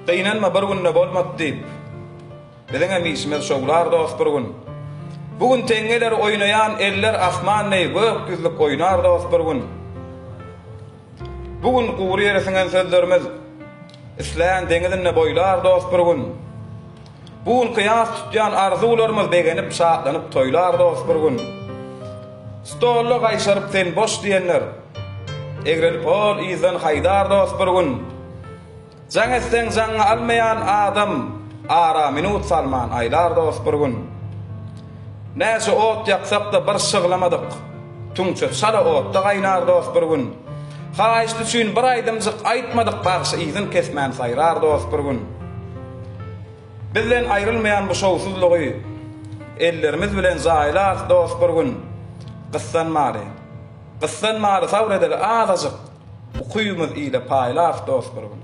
Qynanma bir günne bolmady diýip. Biziň emisimiz şowlar dost bir gün. Bugün teňeler oynayan eller asmany gök yüzlük oynar dost bir gün. Bugün guwry ýeresiňen sözlerimiz isläň deňizine boýlar dost bir gün. Bugün kıyas tutýan arzularymyz begenip şatlanyp toýlar dost bir gün. Stolly gaýşaryp sen boş diýenler egrelip ol izden haýdar dost bir gün. Jaňesten jaňa almayan adam ara minut salman aýlar dost bir gün. Näçe ot ýaksak da bir şyglamadyk. Tüňçe sala otda gaýnar dost bir gün. Haýyş düşün bir aýdymjyk aýtmadyk bagşy izin kesmän saýrar dost bir gün. Bizden aýrylmayan bu şowsuzlygy ellerimiz bilen zaýlar dost bir gün. Gyssanmary sabredeli azazyk bu kuýumuz ile paýlar dost bir gün.